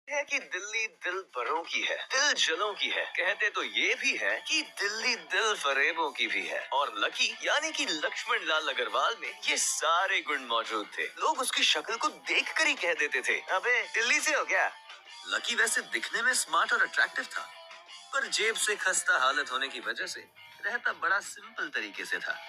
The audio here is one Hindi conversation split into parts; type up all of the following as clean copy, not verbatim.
है कि दिल्ली दिल भरों की है, दिल जलों की है। कहते तो ये भी है कि दिल्ली दिल फरेबों की भी है। और लकी यानी कि लक्ष्मण लाल अग्रवाल में ये सारे गुण मौजूद थे। लोग उसकी शक्ल को देखकर ही कह देते थे, अबे दिल्ली से हो क्या। लकी वैसे दिखने में स्मार्ट और अट्रैक्टिव था, पर जेब से खस्ता हालत होने की वजह से रहता बड़ा सिंपल तरीके से था।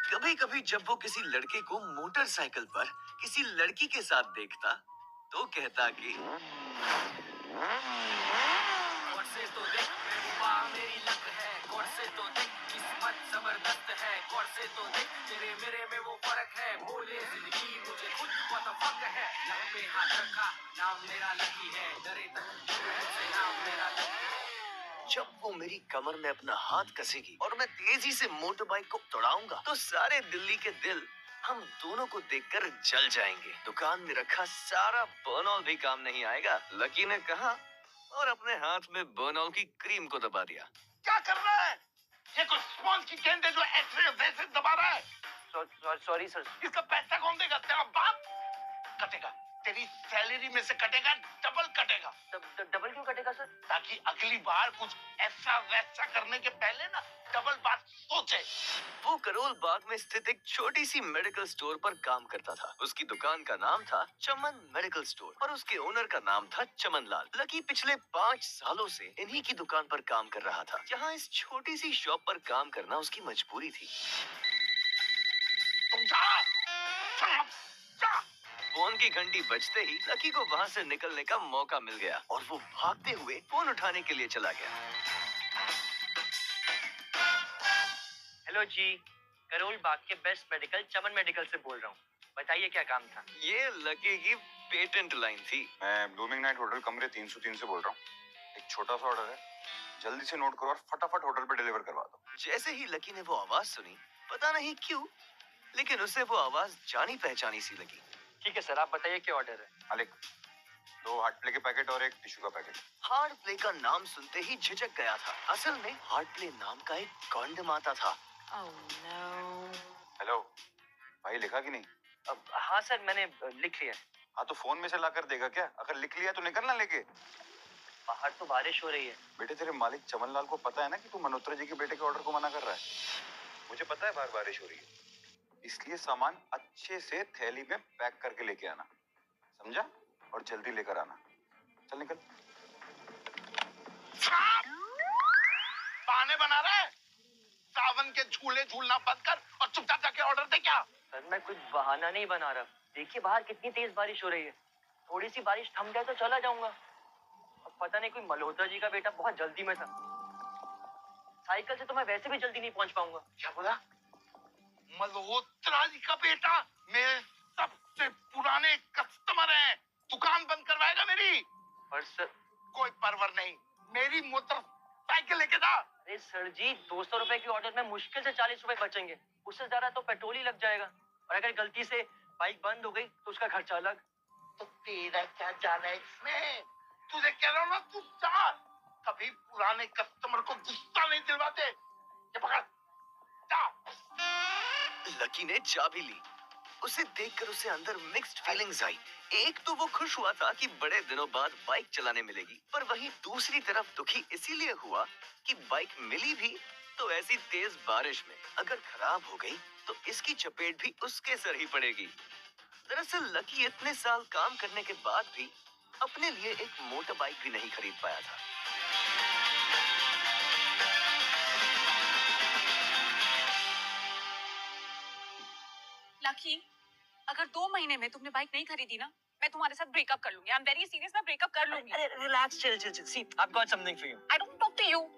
कभी कभी जब वो किसी लड़के को मोटरसाइकिल पर किसी लड़की के साथ देखता तो कहता कि गौर से तो देख महबूबा मेरी लक है, गौर से तो देख किस्मत जबरदस्त है, गौर से तो देख तेरे मेरे में वो फर्क है, बोले जिंदगी मुझे खुद पता फक है, लक पे हाथ रखा नाम मेरा लकी है, डरे तक मुझसे नाम मेरा लकी है। जब वो मेरी कमर में अपना हाथ कसेगी और मैं तेजी से मोटर बाइक को दौड़ाऊंगा तो सारे दिल्ली के दिल हम दोनों को देखकर जल जाएंगे। दुकान में रखा सारा बर्नॉल भी काम नहीं आएगा, लकी ने कहा और अपने हाथ में बर्नॉल की क्रीम को दबा दिया। क्या कर रहा है? ये कुछ स्पॉन्ज की गेंद है जो ऐसे वैसे दबा रहा है। Sorry sir. इसका पैसा कौन देगा? तेरा बाप कटेगा, तेरी सैलरी में से कटेगा, डबल कटेगा। डबल क्यों कटेगा सर? ताकि अगली बार कुछ ऐसा वैसा करने के पहले ना डबल बात सोचे। वो करोल बाग में स्थित एक छोटी सी मेडिकल स्टोर पर काम करता था। उसकी दुकान का नाम था चमन मेडिकल स्टोर और उसके ओनर का नाम था चमन लाल। लकी पिछले 5 सालों से इन्हीं की दुकान पर काम कर रहा था, जहाँ इस छोटी सी शॉप पर काम करना उसकी मजबूरी थी। तुम जा, जा। फोन की घंटी बजते ही लकी को वहाँ से निकलने का मौका मिल गया और वो भागते हुए फोन उठाने के लिए चला गया। हेलो जी, करोल बाग के बेस्ट मेडिकल चमन मेडिकल से बोल रहा हूँ। बताइए क्या काम था? ये लकी की पेटेंट लाइन थी। मैं ब्लूमिंग नाइट होटल कमरे 303 से बोल रहा हूँ। एक छोटा सा ऑर्डर है, जल्दी से नोट करो और फटाफट होटल पे डिलीवर करवा दो। जैसे ही लकी ने वो आवाज सुनी, पता नहीं क्यों, लेकिन उसे वो आवाज जानी पहचानी सी लगी। ठीक है सर, आप बताइए क्या ऑर्डर है? मालिक, 2 हार्ट प्ले के पैकेट और एक टिश्यू का पैकेट। हार्ट प्ले का नाम सुनते ही झिझक गया था। असल में हार्ट प्ले नाम का एक कॉन्डम आता था। Oh no. हेलो भाई, लिखा कि नहीं? अब हाँ सर, मैंने लिख लिया। हाँ तो फोन में से लाकर देगा क्या? अगर लिख लिया तो निकलना लेके। बाहर तो बारिश हो रही है। बेटे, तेरे मालिक चमन लाल को पता है ना कि तू मल्होत्रा जी के बेटे के ऑर्डर को मना कर रहा है। मुझे पता है बाहर बारिश हो रही है, इसलिए सामान अच्छे से थैली में पैक करके लेके आना, समझा? और जल्दी लेकर आना। चल निकल। बहाने बना रहा है? सावन के झूले झूलना बंद कर और चुपचाप जाके ऑर्डर दे। क्या सर, मैं कुछ बहाना नहीं बना रहा। देखिए बाहर कितनी तेज बारिश हो रही है। थोड़ी सी बारिश थम जाए तो चला जाऊंगा। अब पता नहीं, कोई मल्होत्रा जी का बेटा बहुत जल्दी में था। साइकिल से तो मैं वैसे भी जल्दी नहीं पहुंच पाऊंगा। क्या बोला? मल्होत्रा जी का बेटा मेरे सबसे पुराने कस्टमर हैं। दुकान बंद करवाएगा मेरी? पर सर, कोई परवर नहीं, मेरी मोटरसाइकिल लेके जा। अरे सर जी, 200 रुपए के ऑर्डर में मुश्किल से 40 रुपए बचेंगे। उससे ज्यादा तो पेट्रोल ही लग जाएगा। और अगर गलती से बाइक बंद हो गई तो उसका खर्चा अलग। तो तेरा क्या जाना है इसमें? तुझे कह रहा हूं ना, तू जा। कभी पुराने कस्टमर को गुस्सा नहीं दिलवाते। ये पकड़, जा। लकी ने चाबी ली। उसे देखकर उसे अंदर मिक्स्ड फीलिंग्स आई। एक तो वो खुश हुआ था कि बड़े दिनों बाद बाइक चलाने मिलेगी, पर वहीं दूसरी तरफ दुखी इसीलिए हुआ कि बाइक मिली भी तो ऐसी तेज बारिश में अगर खराब हो गई तो इसकी चपेट भी उसके सर ही पड़ेगी। दरअसल लकी इतने साल काम करने के बाद भी अपने लिए एक मोटर बाइक भी नहीं खरीद पाया था। लकी, अगर 2 महीने में तुमने बाइक नहीं खरीदी ना, मैं तुम्हारे साथ ब्रेकअप कर लूंगी। आई एम वेरी सीरियस, मैं ब्रेकअप कर लूंगी। अरे relax, chill chill chill. See, I got something for you. I don't talk to you.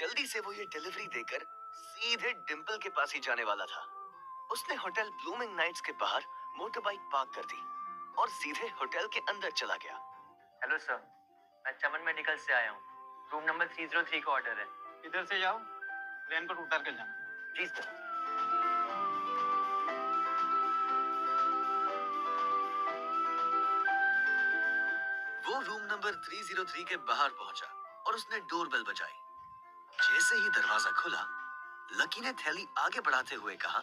जल्दी से वो ये डिलीवरी देकर सीधे डिंपल के पास ही जाने वाला था। उसने होटल ब्लूमिंग नाइट्स के बाहर मोटर बाइक पार्क कर दी और सीधे होटल के अंदर चला गया। हेलो सर, मैं चमन मेडिकल से आया हूँ। रूम नंबर 303 का ऑर्डर है। इधर से जाओ, रेनकोट उतार कर जाना। जी सर। वो रूम नंबर 303 के बाहर पहुंचा और उसने डोरबेल बजाई। जैसे ही दरवाजा खुला, लकी ने थैली आगे बढ़ाते हुए कहा,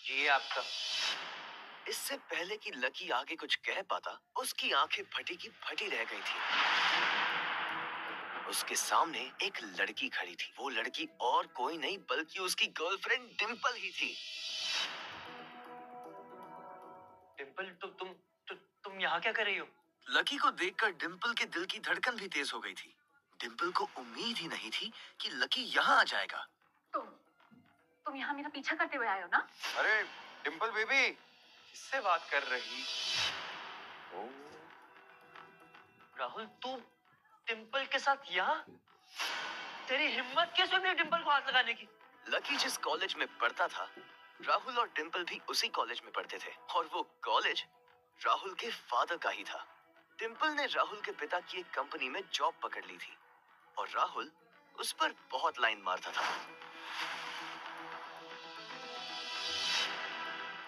ये आपका। इससे पहले कि लकी आगे कुछ कह पाता, उसकी आंखें फटी की फटी रह गई थी। उसके सामने एक लड़की खड़ी थी। वो लड़की और कोई नहीं बल्कि उसकी गर्लफ्रेंड डिंपल ही थी। डिंपल, तुम यहाँ क्या कर रही हो? लकी को देखकर डिंपल के दिल की धड़कन भी तेज हो गई थी। डिंपल को उम्मीद ही नहीं थी कि लकी यहाँ आ जाएगा। तुम यहाँ मेरा पीछा करते हुए आए हो ना? अरे डिंपल बेबी, किससे बात कर रही? राहुल, तू डिंपल के साथ यहाँ? तेरी हिम्मत कैसे हुई डिंपल को हाथ लगाने की? लकी जिस कॉलेज में पढ़ता था, राहुल और डिंपल भी उसी कॉलेज में पढ़ते थे और वो कॉलेज राहुल के फादर का ही था। डिंपल ने राहुल के पिता की एक कंपनी में जॉब पकड़ ली थी और राहुल उस पर बहुत लाइन मारता था।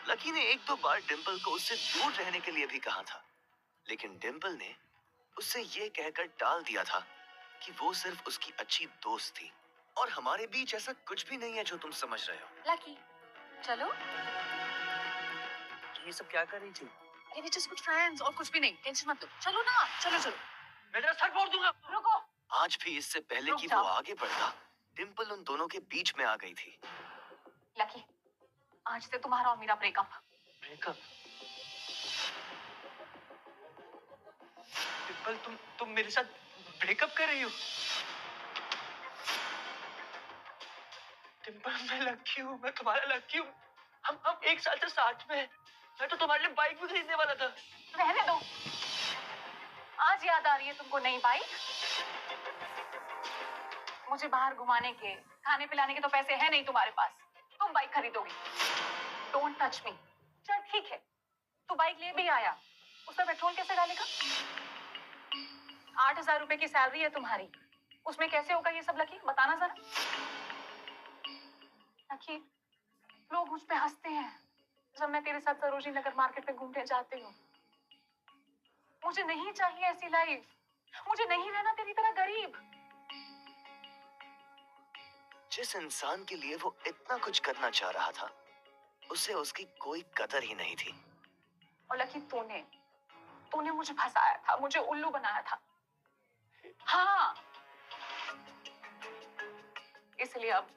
लकी ने एक दो बार डिंपल को उससे दूर रहने के लिए भी कहा था, लेकिन डिंपल ने उससे ये कहकर टाल दिया था कि वो सिर्फ उसकी अच्छी दोस्त थी और हमारे बीच ऐसा कुछ भी नहीं है जो तुम समझ रहे हो। लकी, चलो। ये सब क्या कर रही थी? ये just good friends और कुछ भी नहीं, टेंशन मत लो। चलो ना, चलो। मैं तेरा सर फोड़ दूंगा। रुको। आज भी इससे पहले कि वो आगे बढ़ता, डिंपल उन दोनों के बीच में आ गई थी। लकी, आज से तुम्हारा और मेरा ब्रेकअप। ब्रेकअप? डिंपल, तुम मेरे साथ ब्रेकअप कर रही हो? डिंपल, मैं लकी हूँ, मैं तुम्हारा लकी हूँ। हम एक साल से साथ में हैं। मैं तो तुम्हारे लिए बाइक भी खरीदने वाला था। रहने दो। आज याद आ रही है तुमको नई बाइक? मुझे बाहर घुमाने के, खाने पिलाने के तो पैसे हैं नहीं तुम्हारे पास। तुम बाइक खरीदोगी। Don't touch me. चल ठीक है, तू बाइक ले भी आया, उसमें पेट्रोल कैसे डालेगा? 8,000 रुपए की सैलरी है तुम्हारी, उसमें कैसे होगा ये सब? लकी, बताना जरा। लकी, लोग मुझ पे हंसते हैं जब मैं तेरे साथ सरोजिनी नगर मार्केट में घूमने जाती हूँ। मुझे नहीं चाहिए ऐसी लाइफ। मुझे नहीं रहना तेरी तरह गरीब। जिस इंसान के लिए वो इतना कुछ करना चाह रहा था, उसे उसकी कोई कदर ही नहीं थी। और लकी, तूने मुझे फंसाया था, मुझे उल्लू बनाया था। हाँ, इसलिए अब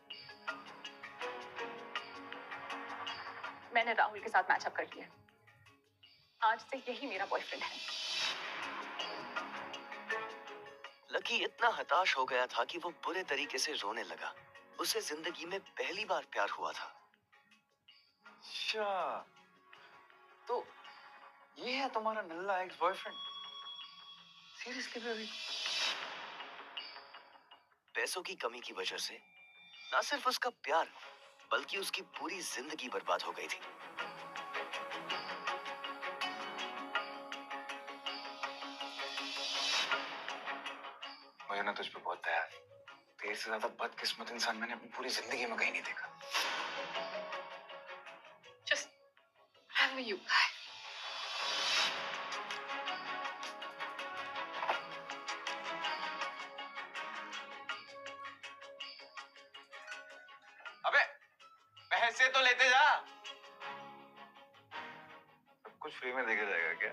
मैंने राहुल के साथ मैचअप कर लिया। आज से यही मेरा बॉयफ्रेंड है। लकी इतना हताश हो गया था कि वो बुरे तरीके से रोने लगा। उसे जिंदगी में पहली बार प्यार हुआ था। अच्छा, तो ये है तुम्हारा नल्ला एक्स बॉयफ्रेंड? Seriously baby? पैसों की कमी की वजह से ना सिर्फ उसका प्यार बल्कि उसकी पूरी जिंदगी बर्बाद हो गई थी। मुझे ना तुझ पे बहुत दया है। तेरे से ज्यादा बदकिस्मत इंसान मैंने अपनी पूरी जिंदगी में कहीं नहीं देखा। Just have you guy. अबे पैसे तो लेते जा। सब कुछ फ्री में देखा जाएगा क्या?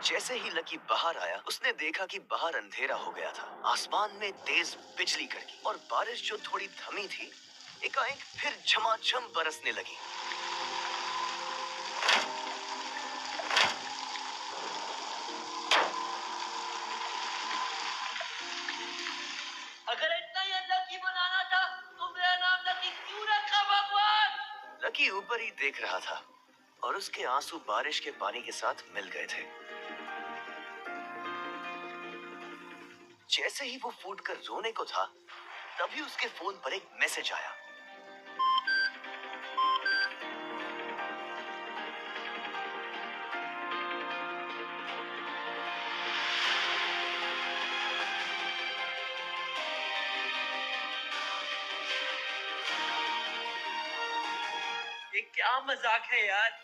जैसे ही लकी बाहर आया, उसने देखा कि बाहर अंधेरा हो गया था। आसमान में तेज बिजली कड़की और बारिश जो थोड़ी थमी थी, एकाएक फिर झमाझम बरसने लगी। अगर इतना ही लकी बनाना था तो मेरा नाम लकी क्यों रखा भगवान? लकी ऊपर ही देख रहा था और उसके आंसू बारिश के पानी के साथ मिल गए थे। जैसे ही वो फूट कर रोने को था, तभी उसके फोन पर एक मैसेज आया। ये क्या मजाक है यार।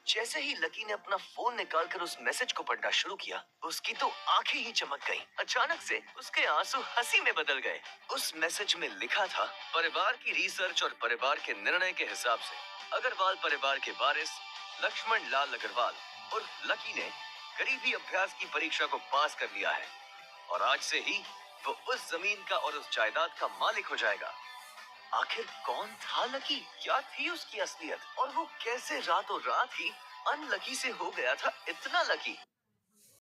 जैसे ही लकी ने अपना फोन निकालकर उस मैसेज को पढ़ना शुरू किया, उसकी तो आंखें ही चमक गईं। अचानक से उसके आंसू हंसी में बदल गए। उस मैसेज में लिखा था, परिवार की रिसर्च और परिवार के निर्णय के हिसाब से अग्रवाल परिवार के वारिस लक्ष्मण लाल अग्रवाल और लकी ने गरीबी अभ्यास की परीक्षा को पास कर लिया है और आज से ही वो उस जमीन का और उस जायदाद का मालिक हो जाएगा। आखिर कौन था लकी? क्या थी उसकी असलियत? और वो कैसे रातों रात ही अनलकी से हो गया था इतना लकी?